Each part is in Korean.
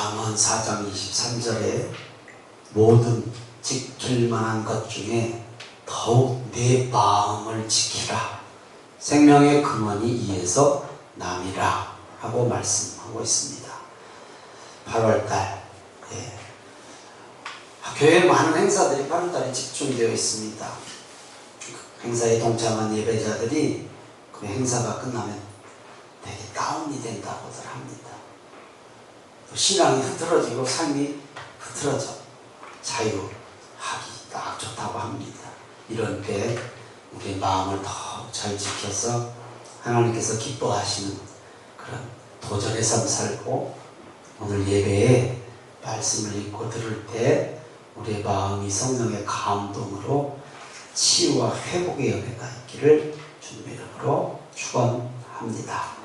잠언 4장 23절에 모든 지킬 만한 것 중에 더욱 내 마음을 지키라. 생명의 근원이 이에서 남이라 하고 말씀하고 있습니다. 8월달 교회에 많은 행사들이 8월달에 집중되어 있습니다. 행사에 동참한 예배자들이 그 행사가 끝나면 되게 다운이 된다고들 합니다. 신앙이 흐트러지고 삶이 흐트러져 자유하기 딱 좋다고 합니다. 이런 때 우리 마음을 더 잘 지켜서 하나님께서 기뻐하시는 그런 도전의 삶 살고 오늘 예배에 말씀을 읽고 들을 때 우리의 마음이 성령의 감동으로 치유와 회복의 연회가 있기를 주님의 이름으로 축원합니다.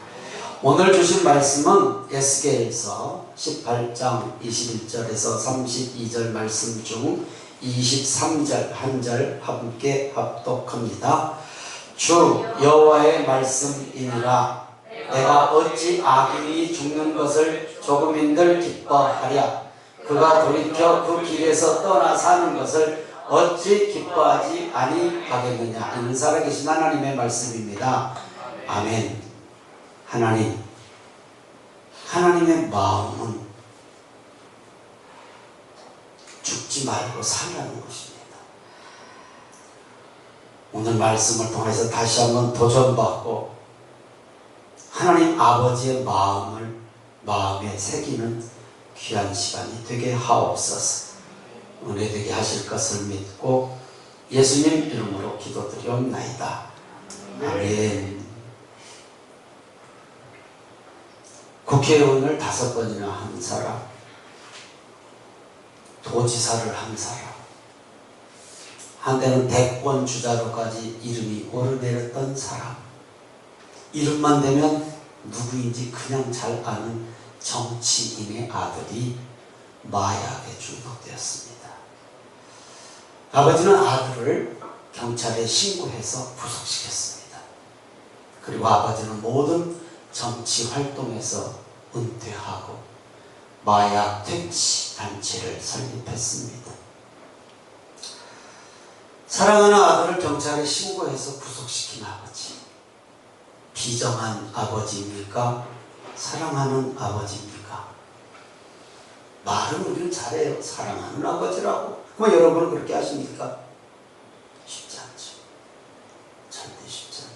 오늘 주신 말씀은 에스겔서 18장 21절에서 32절 말씀 중 23절 한 절 함께 합독합니다. 주 여호와의 말씀이니라. 내가 어찌 악인이 죽는 것을 조금인들 기뻐하랴. 그가 돌이켜 그 길에서 떠나 사는 것을 어찌 기뻐하지 아니하겠느냐. 이는 살아계신 하나님의 말씀입니다. 아멘. 하나님의 마음은 죽지 말고 살라는 것입니다. 오늘 말씀을 통해서 다시 한번 도전받고 하나님 아버지의 마음에 새기는 귀한 시간이 되게 하옵소서. 은혜 되게 하실 것을 믿고 예수님 이름으로 기도드리옵나이다. 아멘. 국회의원을 5번이나 한 사람, 도지사를 한 사람, 한때는 대권 주자로까지 이름이 오르내렸던 사람, 이름만 되면 누구인지 그냥 잘 아는 정치인의 아들이 마약에 중독되었습니다. 아버지는 아들을 경찰에 신고해서 구속시켰습니다. 그리고 아버지는 모든 정치 활동에서 은퇴하고 마약 퇴치 단체를 설립했습니다. 사랑하는 아들을 경찰에 신고해서 구속시킨 아버지, 비정한 아버지입니까? 사랑하는 아버지입니까? 말은 우리는 잘해요. 사랑하는 아버지라고. 그럼 여러분은 그렇게 하십니까? 쉽지 않죠. 절대 쉽지 않죠.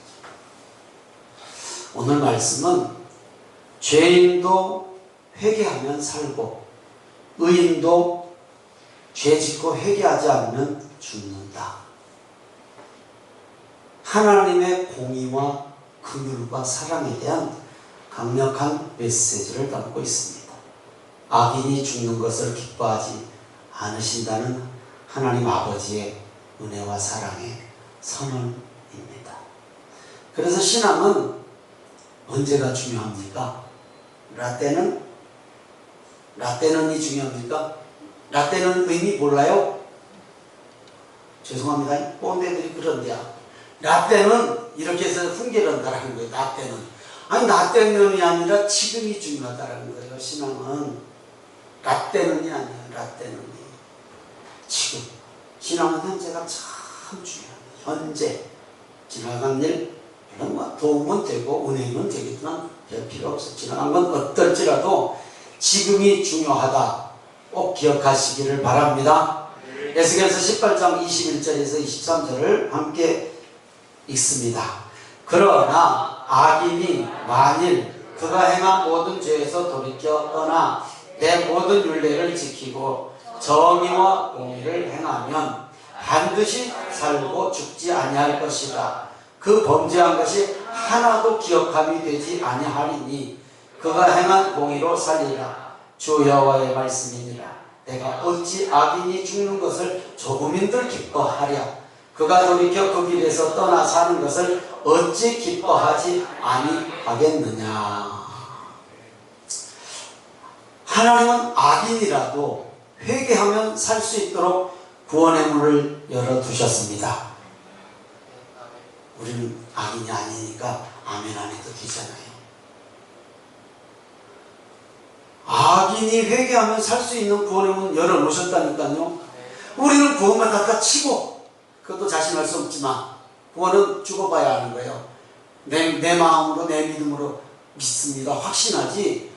오늘 말씀은 죄인도 회개하면 살고 의인도 죄 짓고 회개하지 않으면 죽는다. 하나님의 공의와 긍휼과 사랑에 대한 강력한 메시지를 담고 있습니다. 악인이 죽는 것을 기뻐하지 않으신다는 하나님 아버지의 은혜와 사랑의 선언입니다. 그래서 신앙은 언제가 중요합니까? 라떼는이 중요합니까? 라떼는 의미 몰라요? 죄송합니다. 꼰대들이 그런데요. 라떼는 이렇게 해서 훈계한다라는 거예요. 라떼는. 아니 라떼는이 아니라 지금이 중요하다라는 거예요. 신앙은 라떼는이 아니에요. 라떼는이. 지금. 신앙은 현재가 참 중요해요. 현재. 지나간 일 이런 거 도움은 되고 은혜는 되겠지만 별 필요 없어. 지나간 건 어떨지라도 지금이 중요하다. 꼭 기억하시기를 바랍니다. 에스겔서 18장 21절에서 23절을 함께 읽습니다. 그러나 악인이 만일 그가 행한 모든 죄에서 돌이켜 떠나 내 모든 율례를 지키고 정의와 공의를 행하면 반드시 살고 죽지 아니할 것이다. 그 범죄한 것이 하나도 기억함이 되지 아니하리니 그가 행한 공의로 살리라. 주 여호와의 말씀이니라. 내가 어찌 악인이 죽는 것을 조금인들 기뻐하랴. 그가 돌이켜 그 길에서 떠나 사는 것을 어찌 기뻐하지 아니하겠느냐. 하나님은 악인이라도 회개하면 살 수 있도록 구원의 문을 열어두셨습니다. 우리는 악인이 아니니까 아멘 안 해도 되잖아요. 악인이 회개하면 살 수 있는 구원의 문 열어놓으셨다니까요. 우리는 구원만 갖다 치고, 그것도 자신할 수 없지만 구원은 죽어봐야 하는 거예요. 내 마음으로, 내 믿음으로 믿습니다, 확신하지,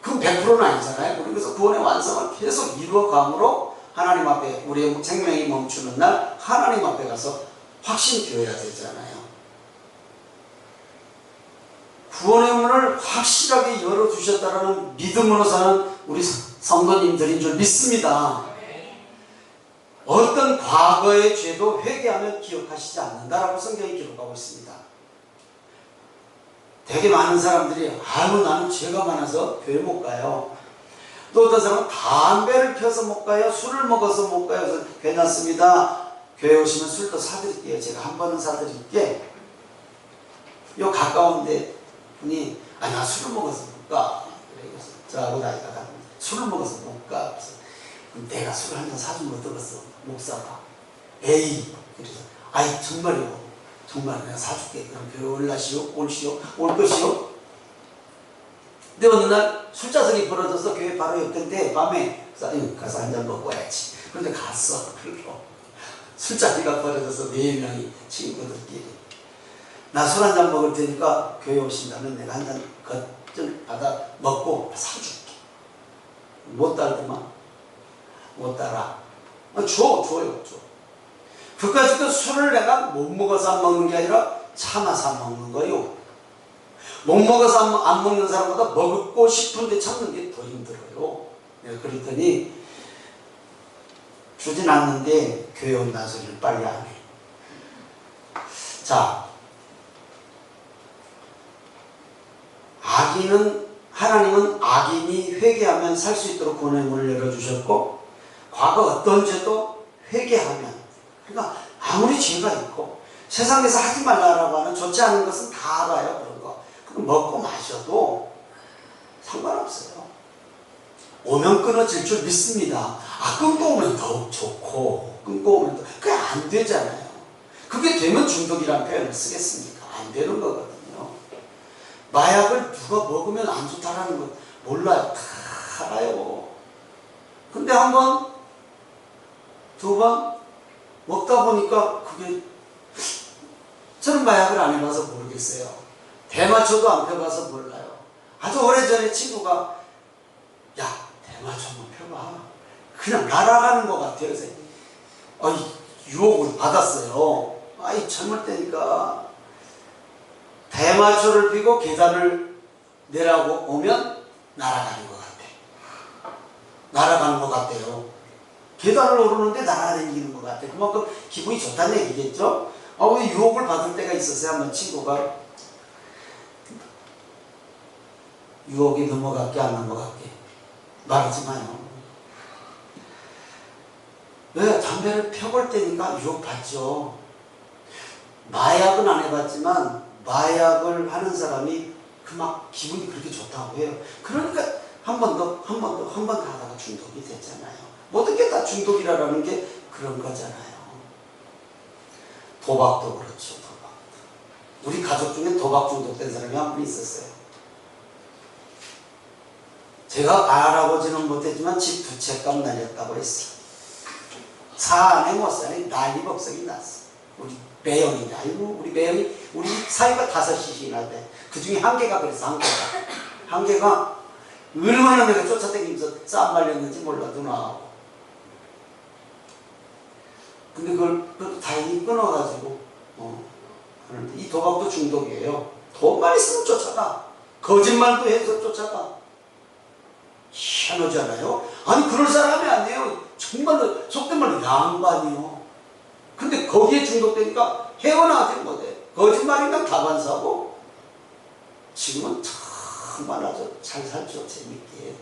그건 100%는 아니잖아요. 그래서 구원의 완성을 계속 이루어감으로 하나님 앞에, 우리의 생명이 멈추는 날 하나님 앞에 가서 확신되어야 되잖아요. 구원의 문을 확실하게 열어주셨다는 믿음으로 사는 우리 성도님들인 줄 믿습니다. 어떤 과거의 죄도 회개하면 기억하시지 않는다라고 성경이 기록하고 있습니다. 되게 많은 사람들이 아유 나는 죄가 많아서 교회 못 가요. 또 어떤 사람은 담배를 펴서 못 가요. 술을 먹어서 못 가요. 그래서 괜찮습니다. 교회 오시면 술도 사드릴게요. 제가 한 번은 사드릴게. 요 가까운데 분이 나 술을 먹어서 못 가. 그래서 저하고 나이가 다릅니다. 술을 먹어서 못 가. 그래서 내가 술을 한 잔 사주면 어떠겠어? 목사가. 에이. 그래서 아이 정말요. 정말 내가 사줄게. 그럼 교회 올 것이요? 근데 어느 날 술자석이 벌어져서 교회 바로 옆인데 밤에 가서 한 잔 먹고 와야지. 그런데 갔어. 그리고 술자리가 벌어져서 4명이 친구들끼리 나 술 한 잔 먹을 테니까 교회 오신다면 내가 한 잔 겉을 받아 먹고 사줄게. 못 따르더만. 못 따라. 줘요. 그까짓 그 술을 내가 못 먹어서 안 먹는 게 아니라 참아서 안 먹는 거요. 못 먹어서 안 먹는 사람보다 먹고 싶은데 참는 게 더 힘들어요. 내가 그랬더니 주진 않는데 교회 온다는 소리를 빨리 안 해. 자, 하나님은 악인이 회개하면 살 수 있도록 구원의 문을 열어주셨고, 과거 어떤 죄도 회개하면, 그러니까 아무리 죄가 있고 세상에서 하지 말라고 하는 좋지 않은 것은 다 알아요. 그런 거 그럼 먹고 마셔도 상관없어요. 오면 끊어질 줄 믿습니다. 끊고 오면 더욱 좋고, 끊고 오면 더, 그게 안 되잖아요. 그게 되면 중독이라는 표현을 쓰겠습니까? 안 되는 거거든요. 마약을 누가 먹으면 안 좋다라는 건 몰라요. 다 알아요. 근데 한 번, 두 번 먹다 보니까 그게, 저는 마약을 안 해봐서 모르겠어요. 대마초도 안 펴봐서 몰라요. 아주 오래전에 친구가 야 대마초 한번 펴봐. 그냥 날아가는 것 같아요. 그래서 유혹을 받았어요. 젊을 때니까 대마초를 피고 계단을 내려고 오면 날아가는 것 같아. 날아가는 것 같아요. 계단을 오르는데 날아다니는 것 같아. 그만큼 기분이 좋다는 얘기겠죠. 유혹을 받을 때가 있었어요. 한번 친구가 유혹이 넘어갈게 안 넘어갈게 말하지 마요. 왜? 담배를 펴볼 때니까 유혹받죠. 마약은 안 해봤지만 마약을 하는 사람이 막 기분이 그렇게 좋다고 해요. 그러니까 한 번 더 하다가 중독이 됐잖아요. 모든 게 다 중독이라는 게 그런 거잖아요. 도박도 그렇죠. 우리 가족 중에 도박 중독된 사람이 한 분 있었어요. 제가 알아보지는 못했지만 집 2채값 날렸다고 했어요. 차 안에 못 사니 난리 법석이 났어. 우리 매형이, 우리 매형이, 우리 사위가 5씩이나 돼. 그 중에 한 개가 그래서 한 개가 얼마나 내가 쫓아다니면서 싸움 말렸는지 몰라, 누나하고. 근데 그걸 다행히 끊어가지고, 하는데 이 도박도 중독이에요. 돈만 있으면 쫓아가. 거짓말도 해서 쫓아가. 희한하잖아요. 아니, 그럴 사람이 아니에요. 정말로, 속된 말로 양반이요. 근데 거기에 중독되니까 헤어나지 못해. 거짓말이랑 다반사고, 지금은 정말 아주 잘 살죠. 재밌게.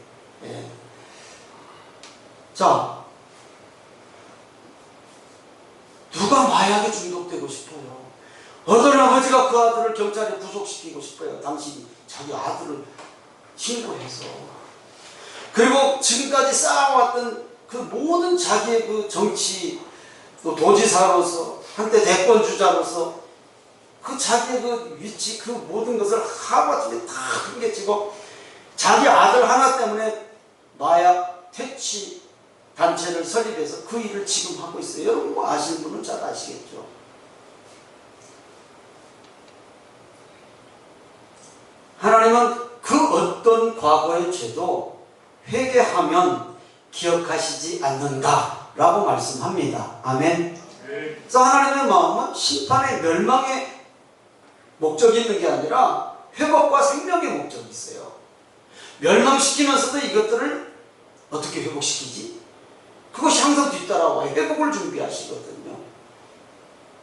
예. 자, 누가 마약에 중독되고 싶어요? 어떤 아버지가 그 아들을 경찰에 구속시키고 싶어요. 당신이 자기 아들을 신고해서. 그리고 지금까지 쌓아왔던 그 모든 자기의 그 정치, 또 도지사로서, 한때 대권주자로서 그 자기의 그 위치, 그 모든 것을 하루아침에 다 흥겨치고 자기 아들 하나 때문에 마약 퇴치 단체를 설립해서 그 일을 지금 하고 있어요. 여러분 뭐 아시는 분은 잘 아시겠죠. 하나님은 그 어떤 과거의 죄도 회개하면 기억하시지 않는다라고 말씀합니다. 아멘. 그래서 하나님의 마음은 심판의 멸망의 목적이 있는 게 아니라 회복과 생명의 목적이 있어요. 멸망시키면서도 이것들을 어떻게 회복시키지? 그것이 항상 뒤따라와요. 회복을 준비하시거든요.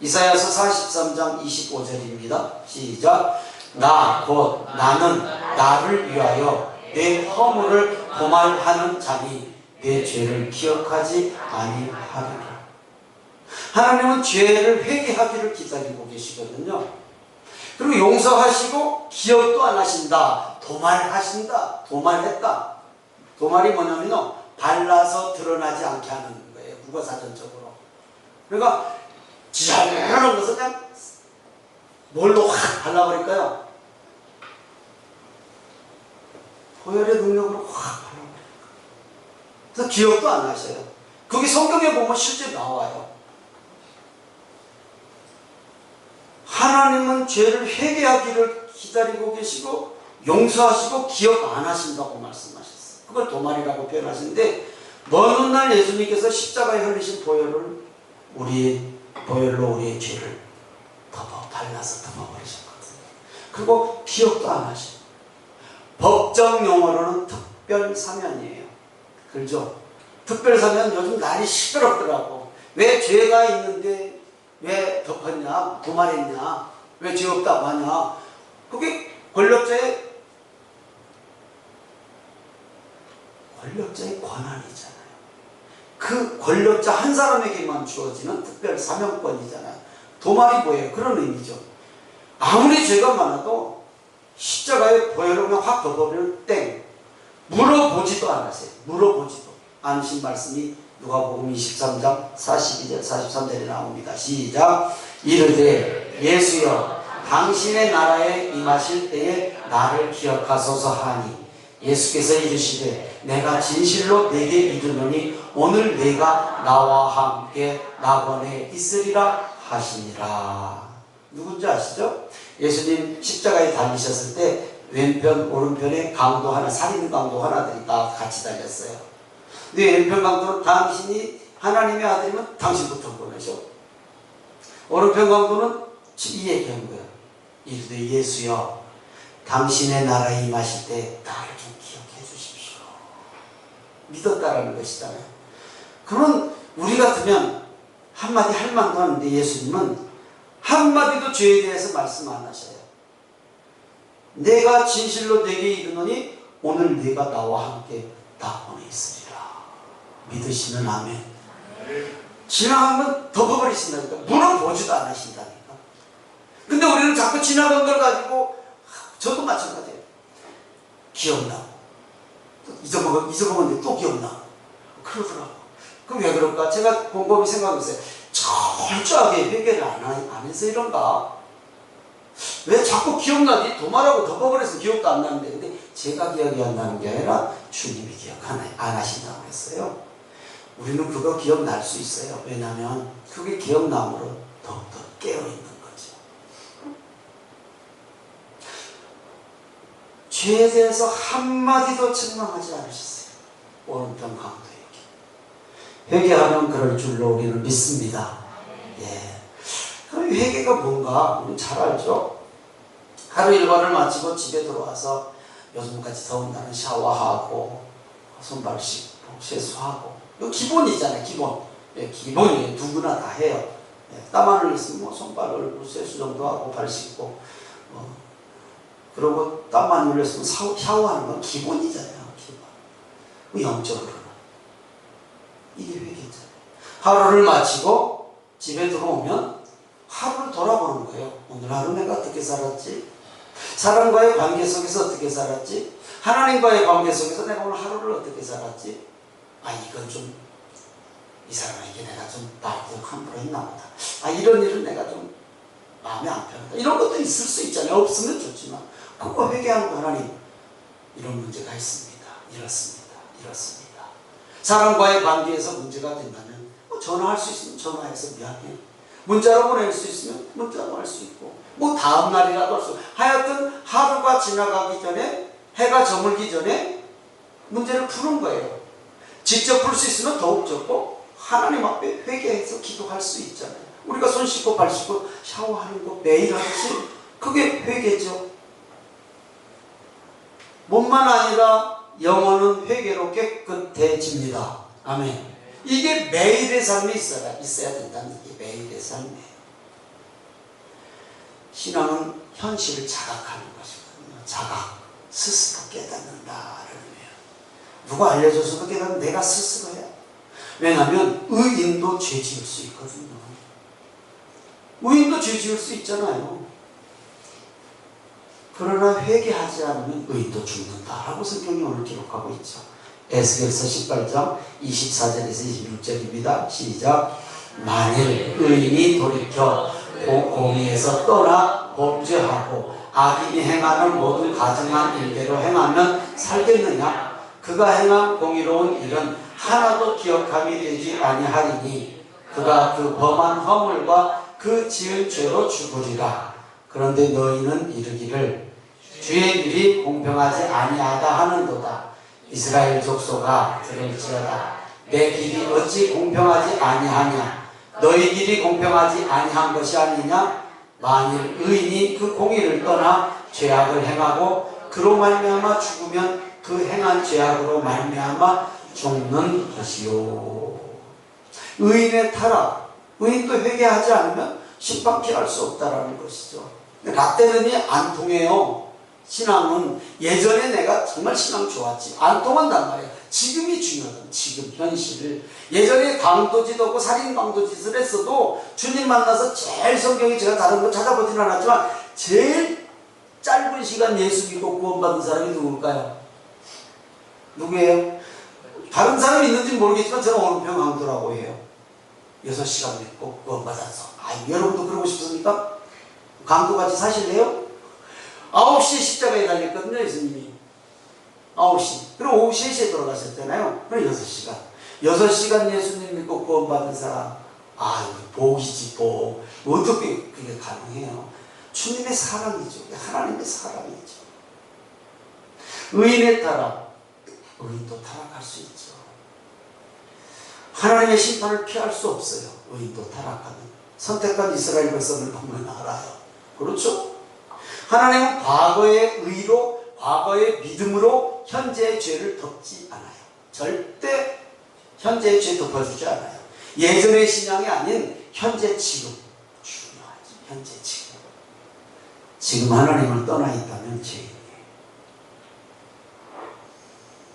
이사야서 43장 25절입니다. 시작. 나 곧 나는 나를 위하여 내 허물을 고말하는 자니 내 죄를 기억하지 아니하리라. 하나님은 죄를 회개하기를 기다리고 계시거든요. 그리고 용서하시고 기억도 안 하신다. 도말하신다. 도말했다. 도말이 뭐냐면요, 발라서 드러나지 않게 하는 거예요. 국어사전적으로. 그러니까 지저분한 것을 그냥 뭘로 확 발라버릴까요? 보혈의 능력으로 확 발라버릴까요? 그래서 기억도 안 하셔요. 그게 성경에 보면 실제 나와요. 하나님은 죄를 회개하기를 기다리고 계시고 용서하시고 기억 안 하신다고 말씀하셨어요. 그걸 도말이라고 표현하시는데, 먼 훗날 예수님께서 십자가에 흘리신 보혈로 우리의 죄를 발라서 덮어버리셨거든요. 그리고 기억도 안 하셔요. 법정 용어로는 특별사면이에요. 그렇죠? 특별사면 요즘 날이 시끄럽더라고. 왜 죄가 있는데 왜 덮었냐, 도말했냐, 왜 죄 없다고 하냐. 그게 권력자의 권한이잖아요. 그 권력자 한 사람에게만 주어지는 특별 사명권이잖아요. 도말이 뭐예요? 그런 의미죠. 아무리 죄가 많아도 십자가에 보혈로 그냥 확 덮어버리면 땡. 물어보지도 않으세요. 물어보지도 않으신 말씀이 누가복음 23장 42절 43절에 나옵니다. 시작. 이르되 예수여 당신의 나라에 임하실 때에 나를 기억하소서 하니 예수께서 이르시되 내가 진실로 내게 이르노니 오늘 내가 나와 함께 낙원에 있으리라 하시니라. 누군지 아시죠? 예수님 십자가에 달리셨을 때 왼편 오른편에 강도 하나, 살인 강도 하나들이 다 같이 달렸어요. 근데 왼편 강도는 당신이 하나님의 아들이면 당신부터 보내죠. 오른편 강도는 이 얘기한 거예요. 이르되 예수여 당신의 나라에 임하실 때 나를 좀 기억해 주십시오. 믿었다라는 것이잖아요. 그러면 우리 같으면 한마디 할 만도 하는데 예수님은 한마디도 죄에 대해서 말씀 안 하셔요. 내가 진실로 내게 이르노니 오늘 네가 나와 함께 낙원에 있으리라. 믿으시는 아멘. 지나가면 덮어버리신다니까. 물어보지도 않으신다니까. 근데 우리는 자꾸 지나간 걸 가지고, 저도 마찬가지예요. 기억나고 또 잊어먹었는데 또 기억나고 그러더라고. 그럼 왜 그럴까? 제가 곰곰이 생각했어요. 철저하게 회개를 안 해서 이런가? 왜 자꾸 기억나지? 도말하고 덮어버려서 기억도 안 나는데. 근데 제가 기억이 안 나는 게 아니라 주님이 기억 안 하신다고 했어요. 우리는 그거 기억날 수 있어요. 왜냐하면 그게 기억남으로 더욱더 깨어있는 거죠. 죄에 대해서 한마디도 책망하지 않으셨어요. 오른편 강도에게. 회개하면 그럴 줄로 우리는 믿습니다. 예. 그럼 회개가 뭔가 우리는 잘 알죠? 하루 일과를 마치고 집에 들어와서 요즘같이 더운 날은 샤워하고 손발 씻고 세수하고, 이거 기본이잖아요. 기본. 예, 기본이에요. 누구나 다 해요. 예, 땀 안 흘렸으면 뭐 손발 얼굴 세수 정도 하고 발 씻고, 그러고 땀 안 흘렸으면 샤워하는 건 기본이잖아요. 기본. 영적으로는 이게 회개잖아요. 하루를 마치고 집에 들어오면 하루를 돌아보는 거예요. 오늘 하루 내가 어떻게 살았지? 사람과의 관계 속에서 어떻게 살았지? 하나님과의 관계 속에서 내가 오늘 하루를 어떻게 살았지? 이건 좀, 이 사람에게 내가 좀 말도 함부로 했나 보다. 이런 일은 내가 좀 마음에 안 편하다. 이런 것도 있을 수 있잖아요. 없으면 좋지만. 그거 회개하는 거 하나님, 이런 문제가 있습니다. 이렇습니다. 이렇습니다. 사람과의 관계에서 문제가 된다면 전화할 수 있으면 전화해서 미안해. 문자로 보낼 수 있으면 문자로 할 수 있고 다음 날이라도 할 수 있고 하여튼 하루가 지나가기 전에 해가 저물기 전에 문제를 푸는 거예요. 직접 풀 수 있으면 더욱 좋고 하나님 앞에 회개해서 기도할 수 있잖아요. 우리가 손 씻고 발 씻고 샤워하는 거 매일 하듯이 그게 회개죠. 몸만 아니라 영혼은 회개로 깨끗해집니다. 아멘. 이게 매일의 삶이 있어야 된다는 게 매일의 삶이에요. 신앙은 현실을 자각하는 것이거든요. 자각, 스스로 깨닫는다라는 거예요. 누가 알려줘서도 깨닫는 내가 스스로 해야. 왜냐하면 의인도 죄 지을 수 있거든요. 의인도 죄 지을 수 있잖아요. 그러나 회개하지 않으면 의인도 죽는다라고 성경이 오늘 기록하고 있죠. 에스겔서 18장 24절에서 26절입니다. 시작. 만일 의인이 돌이켜 공의에서 떠나 범죄하고 악인이 행하는 모든 가증한 일대로 행하면 살겠느냐? 그가 행한 공의로운 일은 하나도 기억함이 되지 아니하리니 그가 그 범한 허물과 그 지은 죄로 죽으리라. 그런데 너희는 이르기를 주의 일이 공평하지 아니하다 하는도다. 이스라엘 족속아 들을지어다. 내 길이 어찌 공평하지 아니하냐? 너희 길이 공평하지 아니한 것이 아니냐? 만일 의인이 그 공의를 떠나 죄악을 행하고 그로 말미암아 죽으면 그 행한 죄악으로 말미암아 죽는 것이요. 의인의 타락, 의인도 회개하지 않으면 심판 피할 수 없다라는 것이죠. 라떼는이 안 통해요. 신앙은 예전에 내가 정말 신앙 좋았지 안 통한단 말이에요. 지금이 중요하다. 지금 현실을. 예전에 강도짓 없고 살인 강도짓을 했어도 주님 만나서 제일 성경이 제가 다른 거 찾아보지는 않았지만 제일 짧은 시간 예수 믿고 구원받은 사람이 누굴까요? 누구예요? 다른 사람이 있는지 모르겠지만 저는 오른편 강도라고 해요. 6시간 믿고 구원받아서. 여러분도 그러고 싶습니까? 강도같이 사실래요? 9시에 십자가에 달렸거든요, 예수님이. 9시. 그리고 오후 3시에 돌아가셨잖아요. 그럼 6시간. 6시간 예수님 믿고 구원받은 사람. 복이지, 복. 어떻게 그게 가능해요? 주님의 사랑이죠. 하나님의 사랑이죠. 의인의 타락. 의인도 타락할 수 있죠. 하나님의 심판을 피할 수 없어요. 의인도 타락하는. 선택한 이스라엘 백성을 보면 알아요. 그렇죠? 하나님은 과거의 의로, 과거의 믿음으로 현재의 죄를 덮지 않아요. 절대 현재의 죄 덮어주지 않아요. 예전의 신앙이 아닌 현재 지금. 중요하죠. 현재 지금. 지금 하나님을 떠나 있다면 죄인이에요.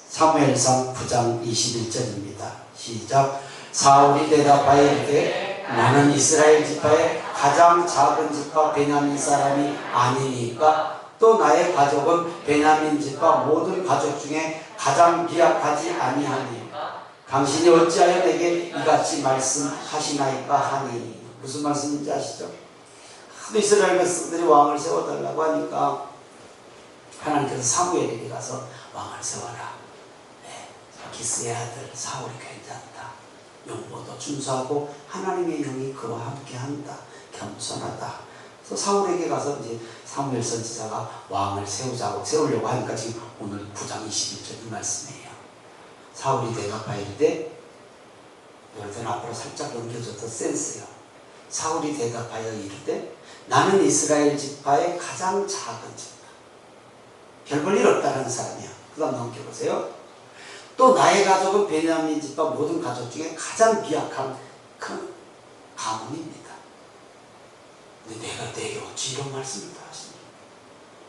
사무엘상 9장 21절입니다. 시작. 사울이 대답하여 이르되 나는 이스라엘 지파의 가장 작은 지파 베냐민 사람이 아니니까 또 나의 가족은 베냐민 지파 모든 가족 중에 가장 미약하지 아니하니 당신이 어찌하여 내게 이같이 말씀하시나이까 하니. 무슨 말씀인지 아시죠? 하도 이스라엘 백성들이 왕을 세워달라고 하니까 하나님께서 사무엘에게 가서 왕을 세워라. 기스의 아들 사울이 괜찮다. 용모도 준수하고 하나님의 영이 그와 함께 한다. 겸손하다. 그래서 사울에게 가서 이제 사무엘 선지자가 왕을 세우려고 하니까 지금 오늘 9장 21절 이 말씀이에요. 사울이 대답하여 이르되, 이럴 때는 앞으로 살짝 넘겨줘도 센스요. 사울이 대답하여 이르되 나는 이스라엘 지파의 가장 작은 지파. 별 볼 일 없다는 사람이야. 그 다음 넘겨보세요. 또 나의 가족은 베냐민 지파 모든 가족 중에 가장 미약한 큰 가문입니다. 근데 내게 어찌 이런 말씀을 다 하십니까?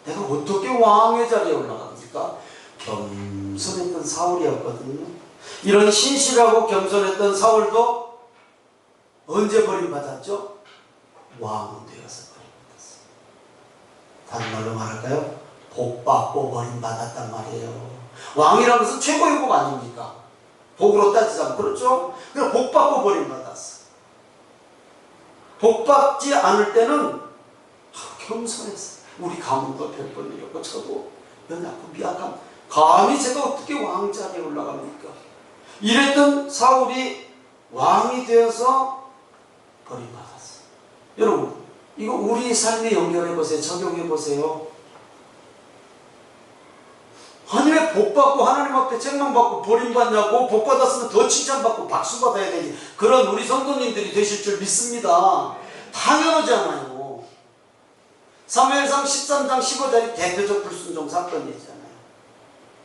내가 어떻게 왕의 자리에 올라갑니까? 겸손했던 사울이었거든요. 이런 신실하고 겸손했던 사울도 언제 버림받았죠? 왕은 되어서 버림받았어요. 다른 말로 말할까요? 복받고 버림받았단 말이에요. 왕이라는 것은 최고의 복 아닙니까? 복으로 따지자면 그렇죠? 그냥 복받고 버림받았어. 복받지 않을 때는 겸손했어. 우리 가문도 별볼일 없고 저도 연약하고 미약한 감히 제가 어떻게 왕자리에 올라갑니까? 이랬던 사울이 왕이 되어서 버림받았어요. 여러분, 이거 우리 삶에 연결해 보세요. 적용해 보세요. 아니 왜 복받고 하나님 앞에 책망받고 버림받냐고. 복받았으면 더 칭찬받고 박수받아야 되지. 그런 우리 성도님들이 되실 줄 믿습니다. 당연하잖아요. 사무엘상 13장 15절이 대표적 불순종 사건이잖아요.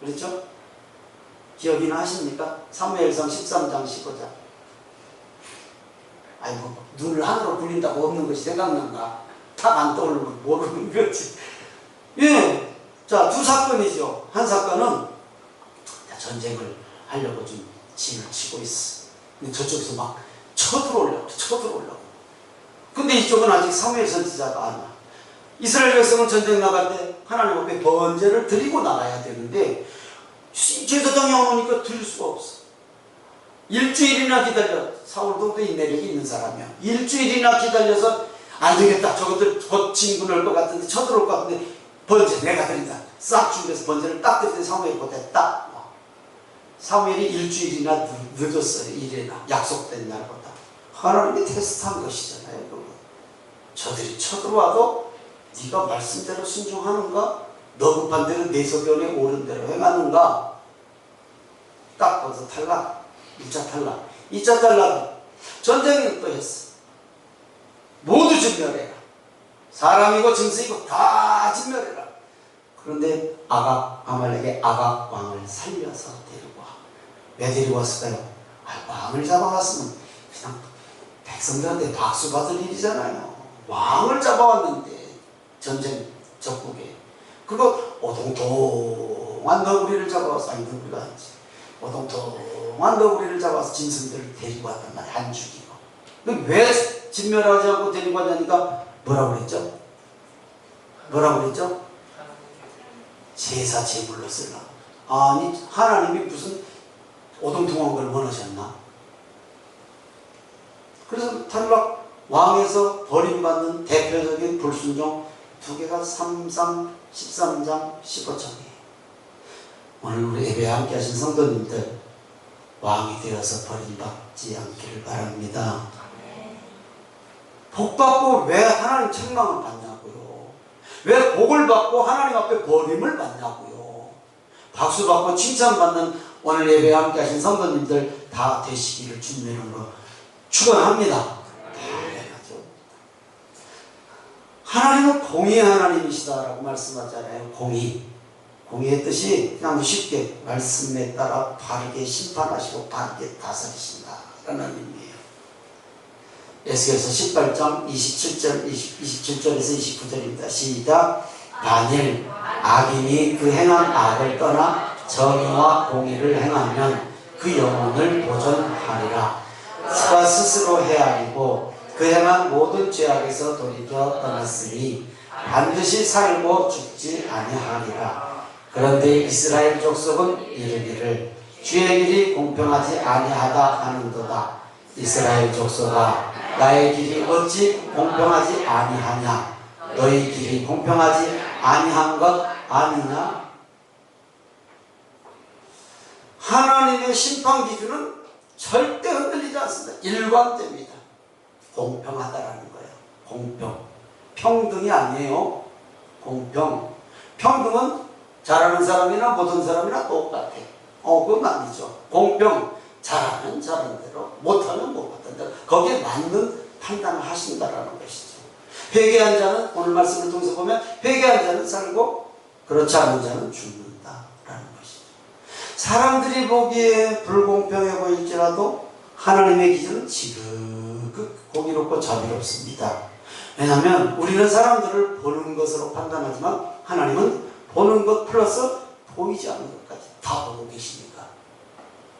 그렇죠? 기억이나 하십니까? 사무엘상 13장 15절. 아이고, 눈을 하늘로 굴린다고 없는 것이 생각난다. 탁 안 떠오르면 모르는 거지. 예. 자, 두 사건이죠. 한 사건은 전쟁을 하려고 좀 진을 치고 있어. 근데 저쪽에서 막 쳐들어오려고. 근데 이쪽은 아직 사무엘 선지자가 안 와. 이스라엘 백성은 전쟁 나갈 때 하나님 앞에 번제를 드리고 나가야 되는데 제사장이 안 오니까 드릴 수가 없어. 일주일이나 기다려. 사울도 그 인내력이 있는 사람이야. 일주일이나 기다려서 안 되겠다. 저것들 곧 진군할 것 같은데 쳐들어올 것 같은데 번제 내가 드린다. 싹 준비해서 번제를 딱 드리는데 사무엘이 그때 딱 와. 사무엘이 일주일이나 늦었어요. 일에나 약속된 날보다. 하나님이 테스트한 것이잖아요. 여러분. 저들이 쳐들어와도 네가 말씀대로 순종하는가? 너 급한 대로 내 소견에 옳은 대로 행하는가? 딱 거기서 탈락. 1차 탈락. 2차 탈락. 전쟁을 또 했어. 모두 진멸해라. 사람이고 짐승이고 다 진멸해라. 그런데 아말렉의 아각 왕을 살려서 데리고 와. 왜 데리고 왔을까요? 왕을 잡아왔으면 그냥 백성들한테 박수 받을 일이잖아요. 왕을 잡아왔는데 전쟁 적국에. 그리고 오동통한 너구리를 잡아와서, 아니 너구리가 아니지, 오동통한 너구리를 잡아서 짐승들을 데리고 왔단 말이야. 안 죽이고. 왜 진멸하지 않고 데리고 왔냐니까 뭐라고 그랬죠? 제사 제물로 쓰려고. 아니 하나님이 무슨 오동통한 걸 원하셨나? 그래서 탈락. 왕에서 버림받는 대표적인 불순종 두 개가 13장 15장이에요. 오늘 우리 예배에 함께 하신 성도님들, 왕이 되어서 버림받지 않기를 바랍니다. 복 받고 왜 하나님 책망을 받냐고요? 왜 복을 받고 하나님 앞에 버림을 받냐고요? 박수 받고 칭찬받는 오늘 예배에 함께 하신 성도님들 다 되시기를 주님의 이름으로 축원합니다. 하나님은 공의의 하나님이시다라고 말씀하잖아요. 공의의 뜻이 그냥 쉽게 말씀에 따라 바르게 심판하시고 바르게 다스리신다라는 의미예요. 에스겔서 18장 27절에서 29절입니다. 시작. 만일 악인이 그 행한 악을 떠나 정의와 공의를 행하면 그 영혼을 보존하리라. 그가 스스로 헤아리고 그 행한 모든 죄악에서 돌이켜 떠났으니 반드시 살고 죽지 아니하리라. 그런데 이스라엘 족속은 이르기를 주의 길이 공평하지 아니하다 하는도다. 이스라엘 족속아, 나의 길이 어찌 공평하지 아니하냐? 너희 길이 공평하지 아니한 것 아니냐? 하나님의 심판 기준은 절대 흔들리지 않습니다. 일관됩니다. 공평하다라는 거예요. 공평. 평등이 아니에요. 공평. 평등은 잘하는 사람이나 못하는 사람이나 똑같아. 그건 아니죠. 공평. 잘하면 잘하는 대로, 못하면 못하는 대로 거기에 맞는 판단을 하신다라는 것이죠. 회개한 자는, 오늘 말씀을 통해서 보면 회개한 자는 살고 그렇지 않은 자는 죽는다라는 것이죠. 사람들이 보기에 불공평해 보일지라도 하나님의 기준은 지극 공의롭고 자비롭습니다. 왜냐하면 우리는 사람들을 보는 것으로 판단하지만 하나님은 보는 것 플러스 보이지 않는 것까지 다 보고 계시니까,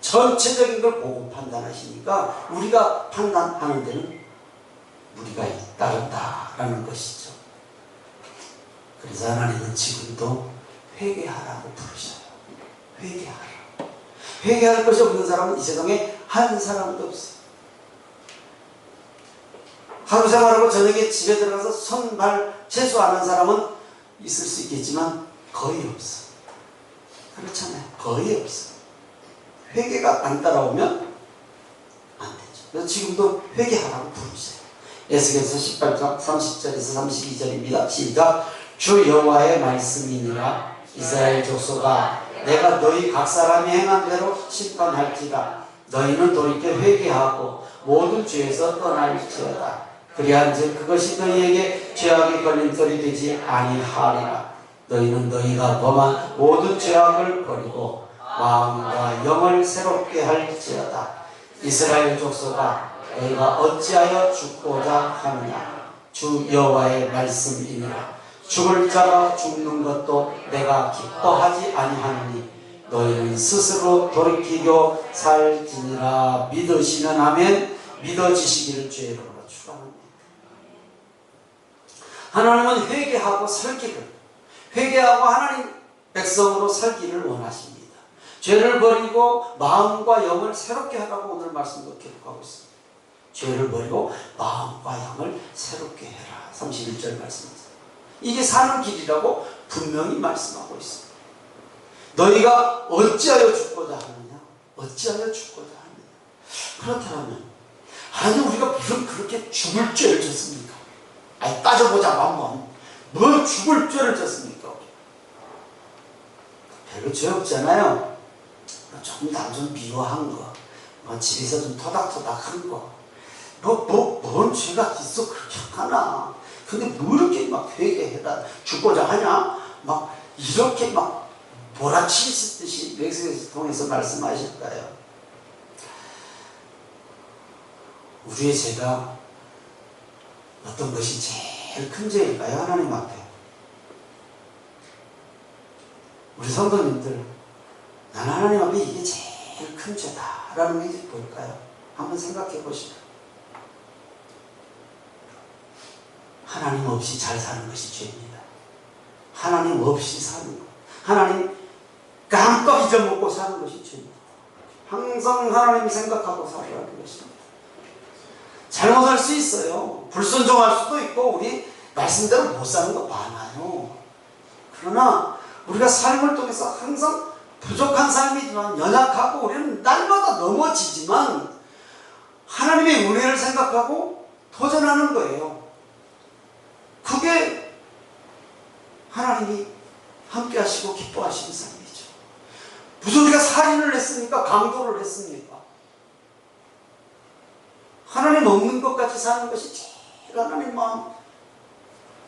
전체적인 걸 보고 판단하시니까 우리가 판단하는 데는 무리가 따른다라는 것이죠. 그래서 하나님은 지금도 회개하라고 부르셔요. 회개하라. 회개할 것이 없는 사람은 이 세상에 한 사람도 없어요. 하루 생활하고 저녁에 집에 들어가서 손발 채수하는 사람은 있을 수 있겠지만 거의 없어. 그렇잖아요. 거의 없어요. 회개가 안 따라오면 안 되죠. 그래서 지금도 회개하라고 부르세요. 에스겔서 18장 30절에서 32절입니다. 시작. 주 여호와의 말씀이니라. 이스라엘 족속아, 내가 너희 각 사람이 행한 대로 심판할지라. 너희는 돌이켜 회개하고 모든 죄에서 떠날지어다. 그리한즉 그것이 너희에게 죄악의 걸림돌이 되지 아니하리라. 너희는 너희가 범한 모든 죄악을 버리고 마음과 영을 새롭게 할지어다. 이스라엘 족속아, 너희가 어찌하여 죽고자 하느냐. 주 여호와의 말씀이니라. 죽을 자가 죽는 것도 내가 기뻐하지 아니하느니 너희는 스스로 돌이키고 살지니라. 믿으시면 아멘. 믿어지시기를 주의 이름으로 축원합니다. 하나님은 회개하고 살기를, 회개하고 하나님 백성으로 살기를 원하십니다. 죄를 버리고 마음과 영을 새롭게 하라고 오늘 말씀도 기록하고 있습니다. 죄를 버리고 마음과 영을 새롭게 해라. 31절 말씀입니다. 이게 사는 길이라고 분명히 말씀하고 있습니다. 너희가 어찌하여 죽고자 하느냐? 어찌하여 죽고자 하느냐? 그렇다면 아니 우리가 무슨 그렇게 죽을 죄를 졌습니까? 아니 따져보자고 한번 뭐 죽을 죄를 졌습니까? 별로 죄 없잖아요. 조금 좀 미워한 거, 뭐 집에서 좀 토닥토닥한 거, 뭔 죄가 있어 그렇게 하나? 근데 뭐 이렇게 막 회개해라 죽고자 하냐? 막 이렇게 막 몰아치듯이 엑소더스 통해서 말씀하실까요? 우리의 죄가 어떤 것이 제일 큰 죄일까요? 하나님 앞에. 우리 성도님들, 나는 하나님 앞에 이게 제일 큰 죄다라는 게 뭘까요? 한번 생각해 보시죠. 하나님 없이 잘 사는 것이 죄입니다. 하나님 없이 사는 것, 하나님 깜빡 잊어먹고 사는 것이 죄입니다. 항상 하나님 생각하고 살아가는 것입니다. 잘못할 수 있어요. 불순종할 수도 있고 우리 말씀대로 못 사는 거 많아요. 그러나 우리가 삶을 통해서 항상 부족한 삶이지만 연약하고 우리는 날마다 넘어지지만 하나님의 은혜를 생각하고 도전하는 거예요. 그게 하나님이 함께 하시고 기뻐하시는 삶이죠. 무슨 우리가 살인을 했습니까? 강도를 했습니까? 하나님 없는 것 같이 사는 것이 제일 하나님 마음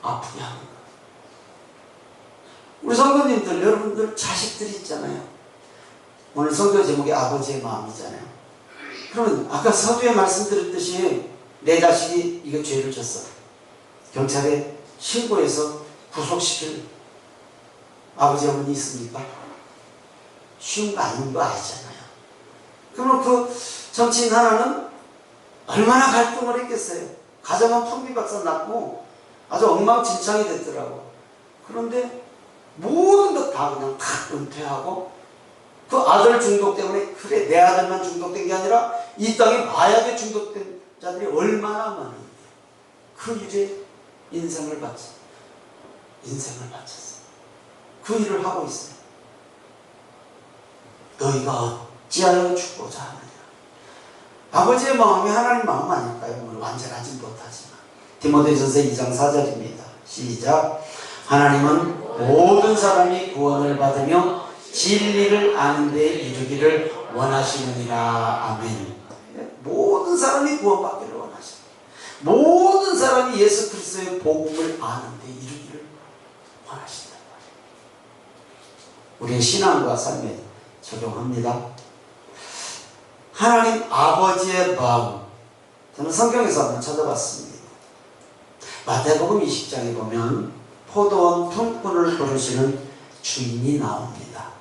아프게 하는 거예요. 우리 성도님들, 여러분들 자식들이 있잖아요. 오늘 성도 제목이 아버지의 마음이잖아요. 그러면 아까 서두에 말씀드렸듯이 내 자식이 이거 죄를 졌어. 경찰에 신고해서 구속시킬 아버지 어머니 있습니까? 쉬운 거 아닌 거 아시잖아요. 그러면 그 정치인 하나는 얼마나 갈등을 했겠어요. 가정은 풍비박산 났고 아주 엉망진창이 됐더라고. 그런데 모든 것 다 그냥 다 은퇴하고 그 아들 중독 때문에, 그래 내 아들만 중독된 게 아니라 이 땅에 마약에 중독된 자들이 얼마나 많은데 그 일에 인생을 바쳤어. 그 일을 하고 있어요. 너희가 어찌하여 죽고자 하느냐. 아버지의 마음이 하나님 마음 아닐까요? 물론 완전하진 못하지만. 디모데전서 2장 4절입니다. 시작. 하나님은 모든 사람이 구원을 받으며 진리를 아는 데 이르기를 원하시느니라. 아멘. 모든 사람이 구원받기를 원하십니다. 모든 사람이 예수 그리스도의 복음을 아는 데 이르기를 원하신다. 우리의 신앙과 삶에 적용합니다. 하나님 아버지의 마음, 저는 성경에서 한번 찾아봤습니다. 마태복음 20장에 보면 포도원 품꾼을 부르시는 주인이 나옵니다.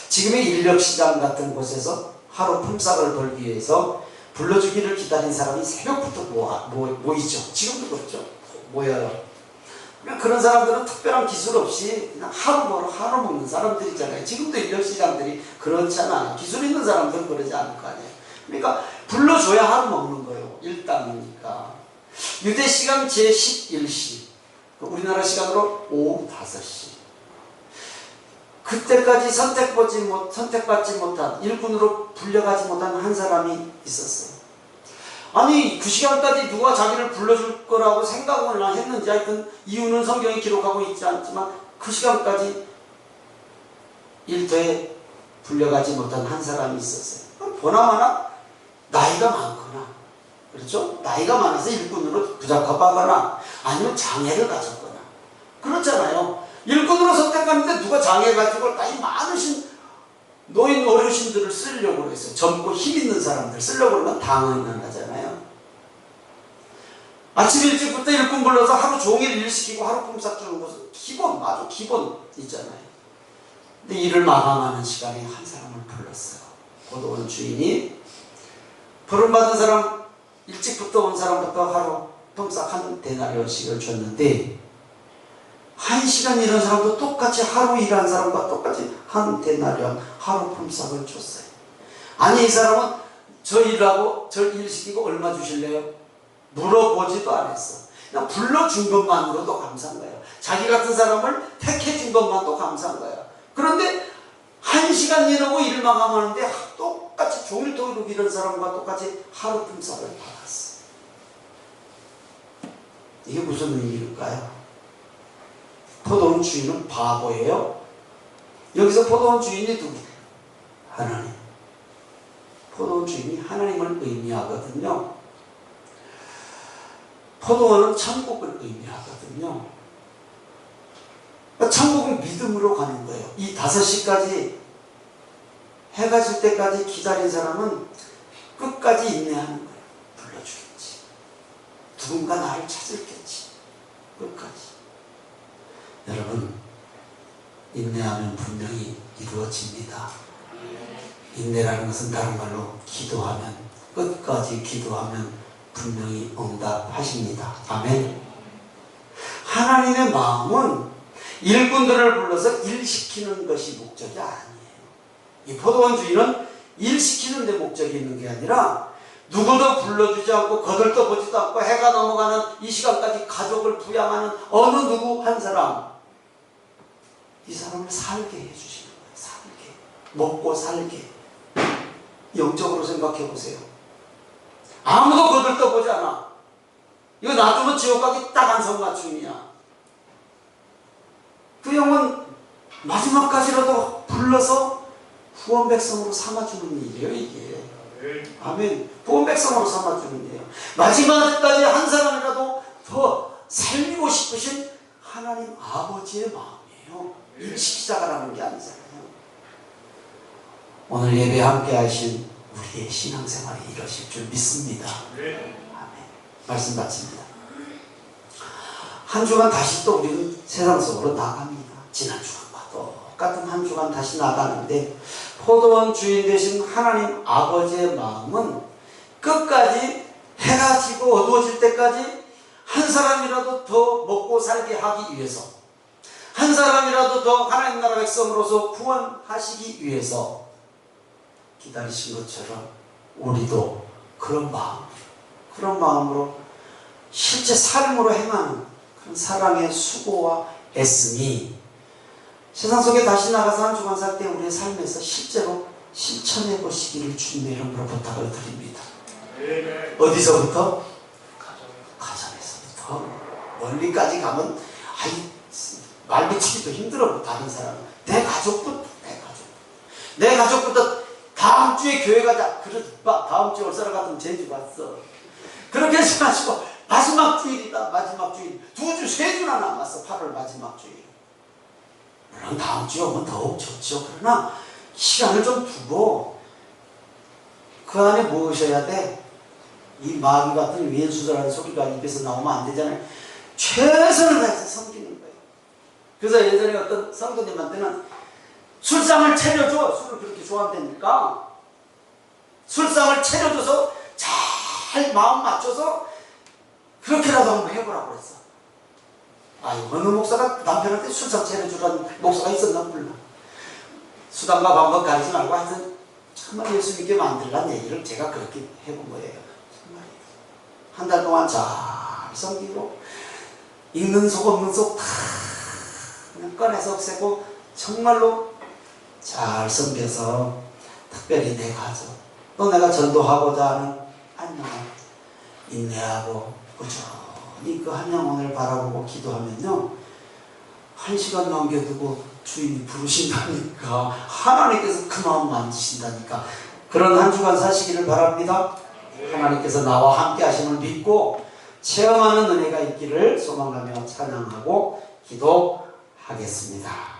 지금의 인력시장 같은 곳에서 하루 품삯을 벌기 위해서 불러주기를 기다린 사람이 새벽부터 모이죠. 지금도 그렇죠. 모여요. 그런 사람들은 특별한 기술 없이 그냥 하루 벌어 하루 먹는 사람들이잖아요. 지금도 인력시장들이 그렇잖아요. 기술 있는 사람들은 그러지 않을 거 아니에요. 그러니까 불러줘야 하루 먹는 거예요. 일당이니까. 유대시간 제11시, 우리나라 시간으로 오후 5시. 그때까지 선택받지 못한, 일꾼으로 불려가지 못한 한 사람이 있었어요. 아니 그 시간까지 누가 자기를 불러줄 거라고 생각을 했는지 하여튼 이유는 성경에 기록하고 있지 않지만 그 시간까지 일터에 불려가지 못한 한 사람이 있었어요. 보나마나 나이가 많거나, 그렇죠? 나이가 많아서 일꾼으로 부적합하거나 아니면 장애를 가졌거나 그렇잖아요. 일꾼으로 선택하는데 누가 장애 가지고 나이 많으신 노인 어르신들을 쓰려고 그랬어요. 젊고 힘 있는 사람들 쓰려고 그러면 당연하잖아요. 아침 일찍부터 일꾼 불러서 하루 종일 일 시키고 하루 품삯 주는 것은 기본, 아주 기본 있잖아요. 근데 일을 마감하는 시간에 한 사람을 불렀어요. 포도원 주인이 부름받은 사람, 일찍부터 온 사람부터 하루 품삯 한 데나리온씩을 줬는데, 한 시간 일한 사람도 똑같이 하루 일한 사람과 똑같이 한 데나리온 하루 품삯을 줬어요. 아니 이 사람은 저 일하고 저 일 시키고 얼마 주실래요? 물어보지도 않았어. 그냥 불러준 것만으로도 감사한 거예요. 자기 같은 사람을 택해준 것만도 감사한 거예요. 그런데 한 시간 일하고 일 마감하는데 똑같이 종일토록 일한 사람과 똑같이 하루 품삯을 받았어. 이게 무슨 의미일까요? 포도원 주인은 바보예요? 여기서 포도원 주인이 누구예요? 하나님. 포도원 주인이 하나님을 의미하거든요. 포도원은 천국을 의미하거든요. 천국은 믿음으로 가는 거예요. 이 5시까지 해가 질 때까지 기다린 사람은 끝까지 인내하는 거예요. 불러주겠지. 누군가 나를 찾을겠지. 끝까지. 여러분, 인내하면 분명히 이루어집니다. 인내라는 것은 다른 말로 기도하면, 끝까지 기도하면 분명히 응답하십니다. 아멘. 하나님의 마음은 일꾼들을 불러서 일시키는 것이 목적이 아니에요. 이 포도원 주인은 일시키는 데 목적이 있는 게 아니라 누구도 불러주지 않고 거들떠보지도 않고 해가 넘어가는 이 시간까지 가족을 부양하는 어느 누구 한 사람, 이 사람을 살게 해주시는 거예요. 살게. 먹고 살게. 영적으로 생각해 보세요. 아무도 거들떠보지 않아. 이거 놔두면 지옥 가기 딱 안성맞춤이야. 그 영은 마지막까지라도 불러서 후원 백성으로 삼아주는 일이에요, 이게. 아멘. 후원 백성으로 삼아주는 일이에요. 마지막까지 한 사람이라도 더 살리고 싶으신 하나님 아버지의 마음이에요. 일시키자가라는 게 아니잖아요. 오늘 예배 함께 하신 우리의 신앙생활이 이러실 줄 믿습니다. 아멘. 말씀 마칩니다. 한 주간 다시 또 우리는 세상 속으로 나갑니다. 지난 주간과 똑같은 한 주간 다시 나가는데, 포도원 주인 되신 하나님 아버지의 마음은 끝까지 해가 지고 어두워질 때까지 한 사람이라도 더 먹고 살게 하기 위해서, 한 사람이라도 더 하나님 나라 백성으로서 구원하시기 위해서 기다리신 것처럼 우리도 그런 마음으로 실제 삶으로 행하는 그런 사랑의 수고와 애씀이 세상 속에 다시 나가서 한 주간 살 때 우리의 삶에서 실제로 실천해 보시기를 주님의 이름으로 부탁을 드립니다. 어디서부터? 가정에서부터. 멀리까지 가면 말 붙이기도 힘들어. 다른 사람은 내 가족부터. 내 가족부터 다음 주에 교회 가자. 그러지 마. 다음 주에 올 사람 같으면 제주 갔어. 그렇게 하지 마시고 마지막 주일이다. 마지막 주일. 2주, 3주나 남았어. 8월 마지막 주일. 물론 다음 주에 오면 더욱 좋죠. 그러나 시간을 좀 두고 그 안에 무엇이어야 돼? 이 마귀 같은 위엔수저라는 소리가 입에서 나오면 안 되잖아요. 최선을 다해서 섬기는 거예요. 그래서 예전에 어떤 성도님한테는 술상을 차려줘. 술을 그렇게 좋아한다니까. 술상을 차려줘서 잘 마음 맞춰서 그렇게라도 한번 해보라고 그랬어. 아유, 어느 목사가 남편한테 술상 차려주라는 목사가 있었나 몰라. 수단과 방법 가리지 말고 하여튼 정말 예수 믿게 만들란 얘기를 제가 그렇게 해본 거예요. 정말 한 달 동안 잘 섬기고 있는 속 없는 속 다 그냥 꺼내서 없애고 정말로 잘 섬겨서 특별히 내 가족 또 내가 전도하고자 하는 한 영혼 인내하고 꾸준히 그 한 영혼을 바라보고 기도하면요 1시간 남겨두고 주인이 부르신다니까 하나님께서 그 마음 만지신다니까 그런 한 주간 사시기를 바랍니다. 하나님께서 나와 함께 하심을 믿고 체험하는 은혜가 있기를 소망하며 찬양하고 기도하겠습니다.